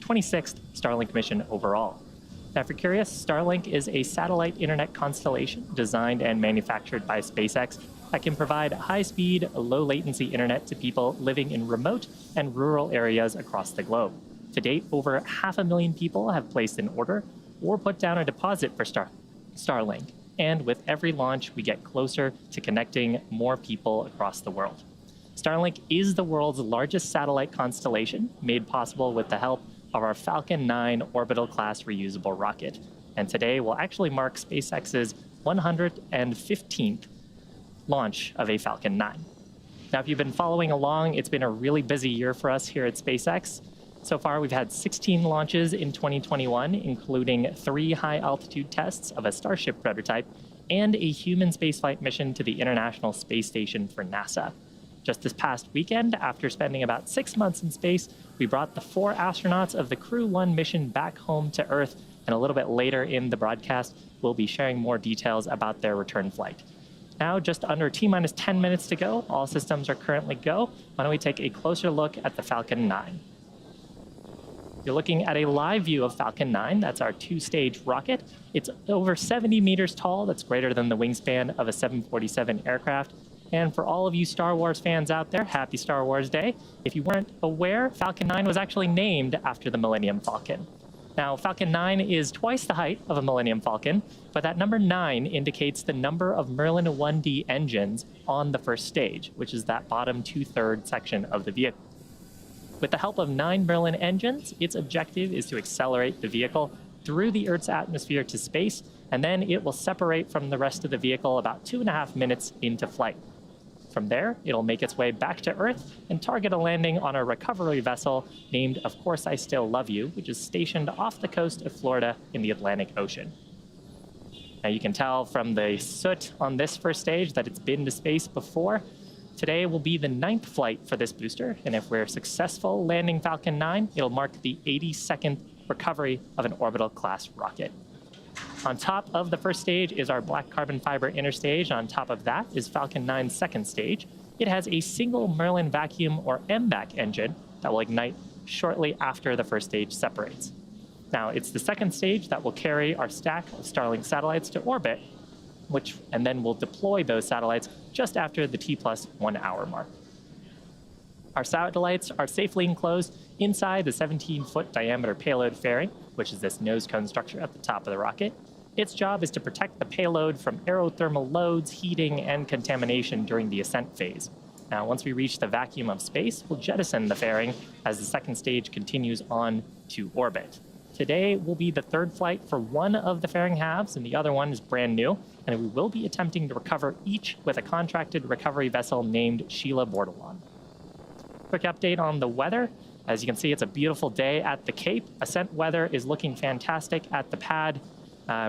26th Starlink mission overall. Now, if you're curious, Starlink is a satellite internet constellation designed and manufactured by SpaceX that can provide high-speed, low-latency internet to people living in remote and rural areas across the globe. To date, over 500,000 people have placed an order or put down a deposit for Starlink. And with every launch, we get closer to connecting more people across the world. Starlink is the world's largest satellite constellation, made possible with the help of our Falcon 9 orbital-class reusable rocket. And today will actually mark SpaceX's 115th launch of a Falcon 9. Now, if you've been following along, it's been a really busy year for us here at SpaceX. So far, we've had 16 launches in 2021, including 3 high-altitude tests of a Starship prototype and a human spaceflight mission to the International Space Station for NASA. Just this past weekend, after spending about 6 months in space, we brought the 4 astronauts of the Crew 1 mission back home to Earth, and a little bit later in the broadcast, we'll be sharing more details about their return flight. Now, just under T-minus 10 minutes to go, all systems are currently go. Why don't we take a closer look at the Falcon 9? You're looking at a live view of Falcon 9. That's our 2-stage rocket. It's over 70 meters tall. That's greater than the wingspan of a 747 aircraft. And for all of you Star Wars fans out there, happy Star Wars Day. If you weren't aware, Falcon 9 was actually named after the Millennium Falcon. Now, Falcon 9 is twice the height of a Millennium Falcon, but that number 9 indicates the number of Merlin 1D engines on the first stage, which is that bottom 2/3 section of the vehicle. With the help of 9 Merlin engines, its objective is to accelerate the vehicle through the Earth's atmosphere to space, and then it will separate from the rest of the vehicle about 2.5 minutes into flight. From there, it'll make its way back to Earth and target a landing on a recovery vessel named Of Course I Still Love You, which is stationed off the coast of Florida in the Atlantic Ocean. Now, you can tell from the soot on this first stage that it's been to space before. Today will be the 9th flight for this booster, and if we're successful landing Falcon 9, it'll mark the 82nd recovery of an orbital-class rocket. On top of the first stage is our black carbon fiber inner stage. On top of that is Falcon 9's second stage. It has a single Merlin vacuum or MVAC engine that will ignite shortly after the first stage separates. Now, it's the second stage that will carry our stack of Starlink satellites to orbit, and then we'll deploy those satellites just after the T+1 hour mark. Our satellites are safely enclosed inside the 17-foot diameter payload fairing, which is this nose cone structure at the top of the rocket. Its job is to protect the payload from aerothermal loads, heating, and contamination during the ascent phase. Now, once we reach the vacuum of space, we'll jettison the fairing as the second stage continues on to orbit. Today will be the 3rd flight for one of the fairing halves, and the other one is brand new, and we will be attempting to recover each with a contracted recovery vessel named Sheila Bordelon. Quick update on the weather. As you can see, it's a beautiful day at the Cape. Ascent weather is looking fantastic at the pad.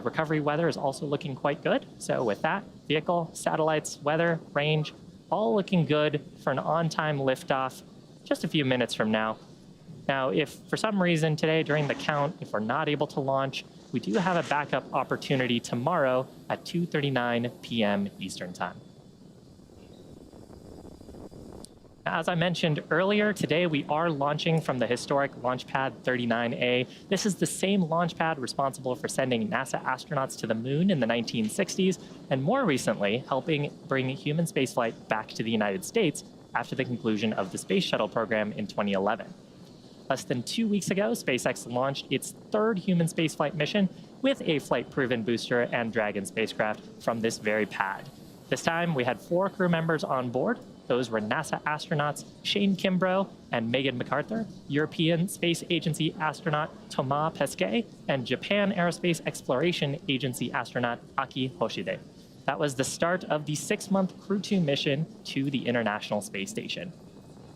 Recovery weather is also looking quite good. So with that, vehicle, satellites, weather, range, all looking good for an on-time liftoff just a few minutes from now. Now, if for some reason today during the count, if we're not able to launch, we do have a backup opportunity tomorrow at 2:39 p.m. Eastern Time. As I mentioned earlier, today we are launching from the historic Launch Pad 39A. This is the same launch pad responsible for sending NASA astronauts to the moon in the 1960s, and more recently, helping bring human spaceflight back to the United States after the conclusion of the Space Shuttle program in 2011. Less than 2 weeks ago, SpaceX launched its 3rd human spaceflight mission with a flight-proven booster and Dragon spacecraft from this very pad. This time, we had 4 crew members on board. Those were NASA astronauts Shane Kimbrough and Megan MacArthur, European Space Agency astronaut Thomas Pesquet, and Japan Aerospace Exploration Agency astronaut Aki Hoshide. That was the start of the 6-month Crew 2 mission to the International Space Station.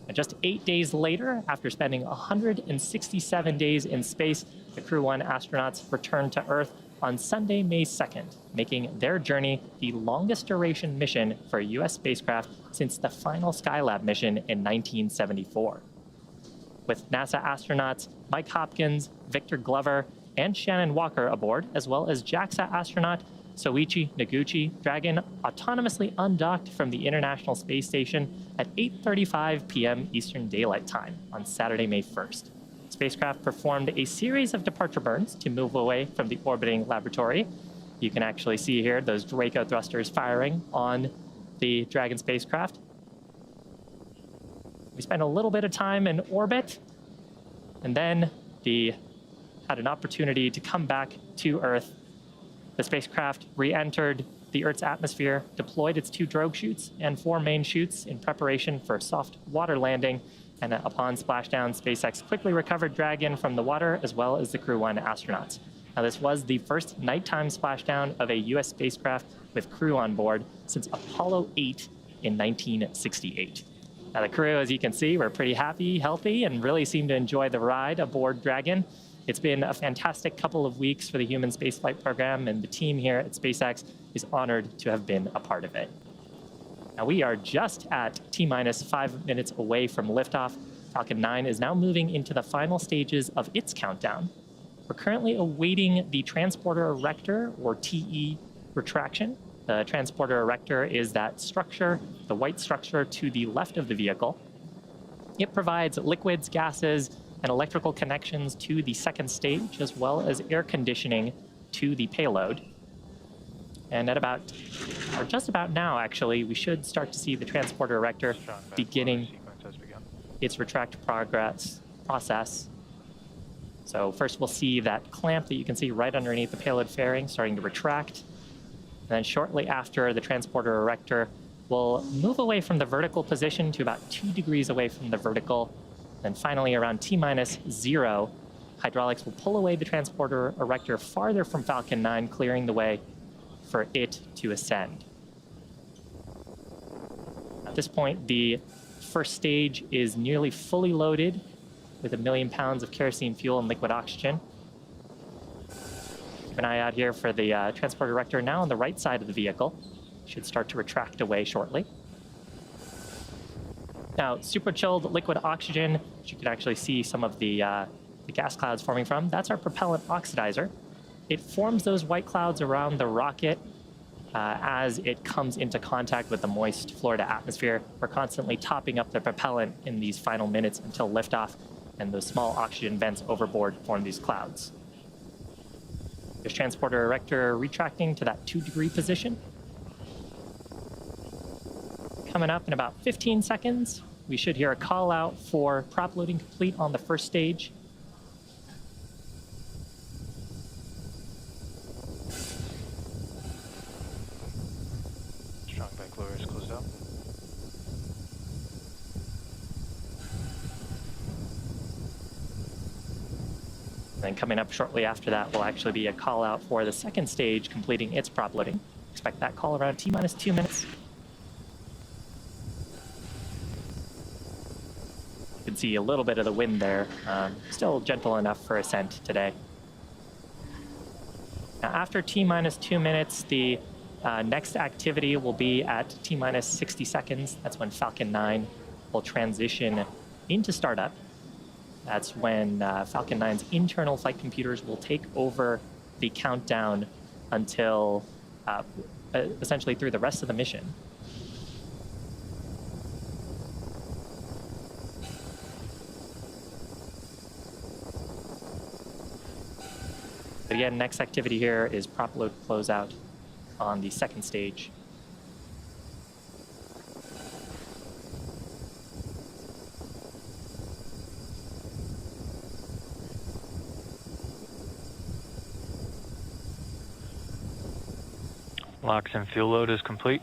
And just 8 days later, after spending 167 days in space, the Crew 1 astronauts returned to Earth on Sunday, May 2nd, making their journey the longest duration mission for a U.S. spacecraft since the final Skylab mission in 1974. With NASA astronauts Mike Hopkins, Victor Glover, and Shannon Walker aboard, as well as JAXA astronaut Soichi Noguchi, Dragon autonomously undocked from the International Space Station at 8:35 p.m. Eastern Daylight Time on Saturday, May 1st. spacecraft performed a series of departure burns to move away from the orbiting laboratory. You can actually see here those Draco thrusters firing on the Dragon spacecraft. We spent a little bit of time in orbit, and then had an opportunity to come back to Earth. The spacecraft re-entered the Earth's atmosphere, deployed its 2 drogue chutes and 4 main chutes in preparation for a soft water landing, and upon splashdown, SpaceX quickly recovered Dragon from the water as well as the Crew 1 astronauts. Now, this was the first nighttime splashdown of a U.S. spacecraft with crew on board since Apollo 8 in 1968. Now, the crew, as you can see, were pretty happy, healthy, and really seemed to enjoy the ride aboard Dragon. It's been a fantastic couple of weeks for the human spaceflight program, and the team here at SpaceX is honored to have been a part of it. Now, we are just at T-minus 5 minutes away from liftoff. Falcon 9 is now moving into the final stages of its countdown. We're currently awaiting the transporter erector, or TE, retraction. The transporter erector is that structure, the white structure to the left of the vehicle. It provides liquids, gases, and electrical connections to the second stage, as well as air conditioning to the payload. And at about, or just about now, actually, we should start to see the transporter erector beginning its retract process. So first we'll see that clamp that you can see right underneath the payload fairing starting to retract. And then shortly after, the transporter erector will move away from the vertical position to about 2 degrees away from the vertical. Then finally, around T-minus 0, hydraulics will pull away the transporter erector farther from Falcon 9, clearing the way for it to ascend. At this point, the first stage is nearly fully loaded with 1 million pounds of kerosene fuel and liquid oxygen. Keep an eye out here for the transporter erector now on the right side of the vehicle. Should start to retract away shortly. Now, super chilled liquid oxygen, which you can actually see some of the gas clouds forming from, that's our propellant oxidizer. It forms those white clouds around the rocket as it comes into contact with the moist Florida atmosphere. We're constantly topping up the propellant in these final minutes until liftoff, and those small oxygen vents overboard form these clouds. There's transporter erector retracting to that 2-degree position. Coming up in about 15 seconds, we should hear a call out for prop loading complete on the first stage. Strong back lower is closed out. Then coming up shortly after that will actually be a call out for the second stage completing its prop loading. Expect that call around T-minus 2 minutes. You can see a little bit of the wind there. Still gentle enough for ascent today. Now, after T-minus 2 minutes, the next activity will be at T-minus 60 seconds. That's when Falcon 9 will transition into startup. That's when Falcon 9's internal flight computers will take over the countdown until essentially through the rest of the mission. But again, next activity here is prop load closeout on the second stage. Locks and fuel load is complete.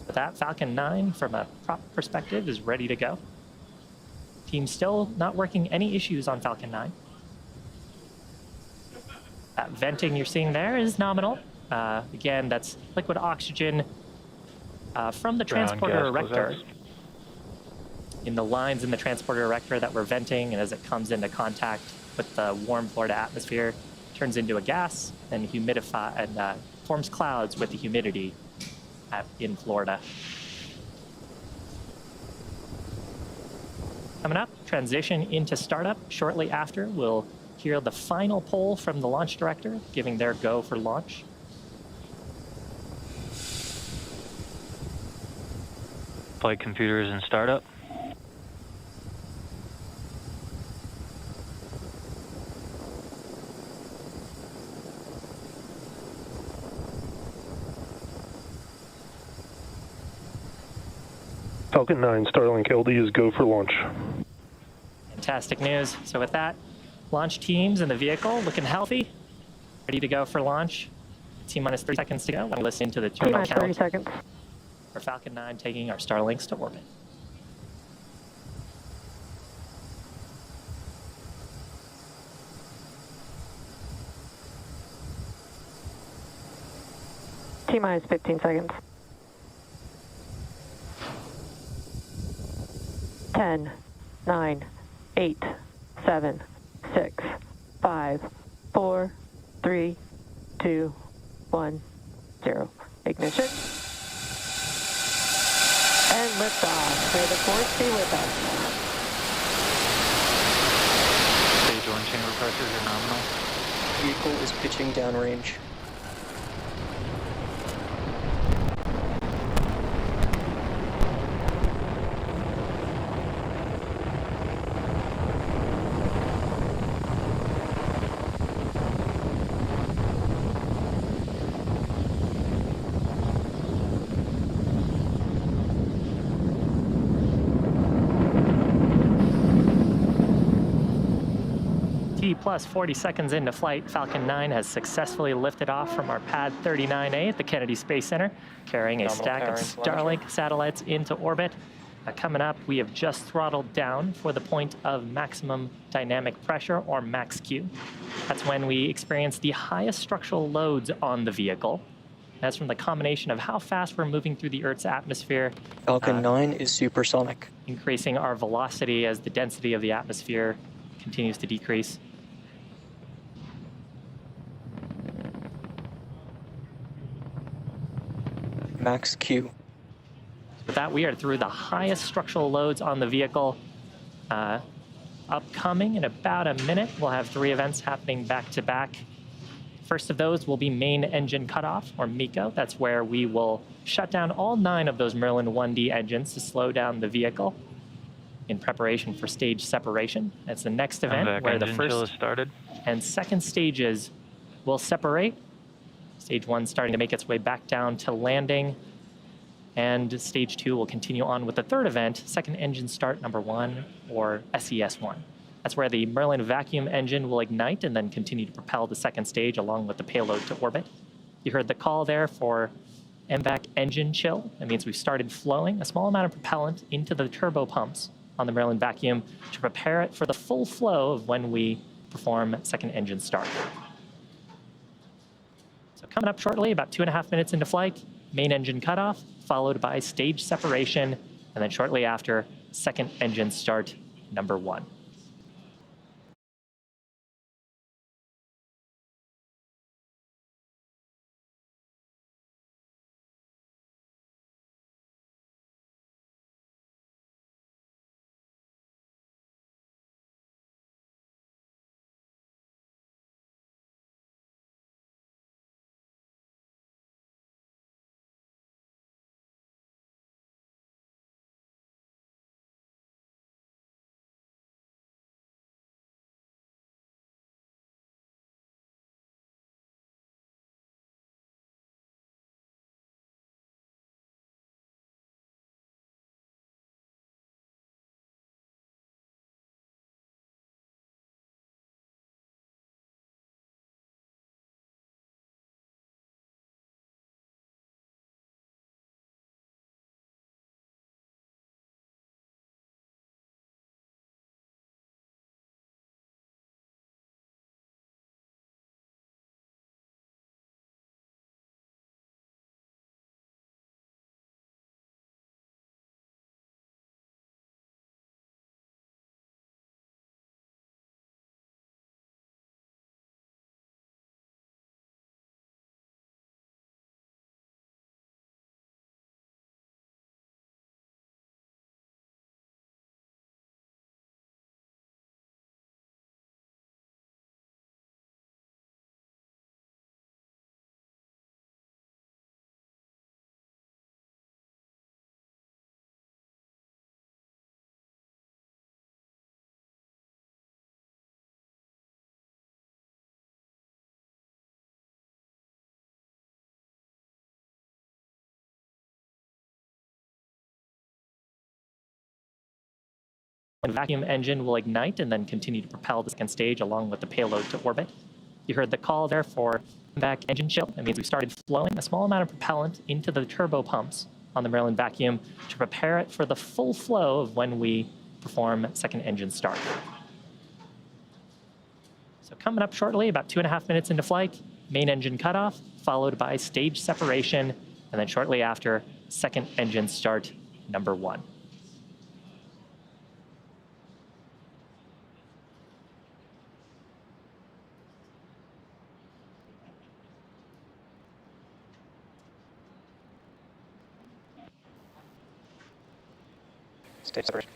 With that, Falcon 9, from a prop perspective, is ready to go. Team still not working any issues on Falcon 9. That venting you're seeing there is nominal. Again, that's liquid oxygen from the transporter erector. In the lines in the transporter erector that we're venting, and as it comes into contact with the warm Florida atmosphere, turns into a gas and humidify and forms clouds with the humidity in Florida. Coming up, transition into startup. Shortly after, we'll hear the final poll from the launch director, giving their go for launch. Flight computers in startup. Falcon 9, Starlink LD is go for launch. Fantastic news. So with that, launch teams in the vehicle looking healthy, ready to go for launch. T-minus 30 seconds to go when we listen to the terminal count. 30 seconds. For Falcon 9 taking our Starlinks to orbit. T-minus 15 seconds. 10, 9, 8, 7, 6, 5, 4, 3, 2, 1, 0. Ignition. And liftoff. May the force be with us. Stage 1 chamber pressures are nominal. Vehicle is pitching downrange. T plus 40 seconds into flight, Falcon 9 has successfully lifted off from our pad 39A at the Kennedy Space Center, carrying a Nominal stack of power and telemetry. Starlink satellites into orbit. Coming up, we have just throttled down for the point of maximum dynamic pressure, or max Q. That's when we experience the highest structural loads on the vehicle. That's from the combination of how fast we're moving through the Earth's atmosphere, Falcon 9 is supersonic. increasing our velocity as the density of the atmosphere continues to decrease. Max Q. With that, we are through the highest structural loads on the vehicle. Upcoming in about a minute, we'll have 3 events happening back to back. First of those will be main engine cutoff, or MECO. That's where we will shut down all 9 of those Merlin 1D engines to slow down the vehicle in preparation for stage separation. That's the next event MVAC where the engine chill has first started. and second stages will separate. Stage 1 starting to make its way back down to landing. And stage 2 will continue on with the third event, second engine start number 1, or SES1. That's where the Merlin vacuum engine will ignite and then continue to propel the second stage along with the payload to orbit. You heard the call there for MVAC engine chill. That means we've started flowing a small amount of propellant into the turbo pumps on the Merlin vacuum to prepare it for the full flow of when we perform second engine start. So coming up shortly, about 2.5 minutes into flight, main engine cutoff, followed by stage separation, and then shortly after, second engine start number 1. vacuum engine will ignite and then continue to propel the second stage along with the payload to orbit. You heard the call there for back engine chill. That means we started flowing a small amount of propellant into the turbo pumps on the Maryland vacuum to prepare it for the full flow of when we perform second engine start. So coming up shortly, about 2.5 minutes into flight, main engine cutoff, followed by stage separation, and then shortly after, second engine start number 1. Stage separation.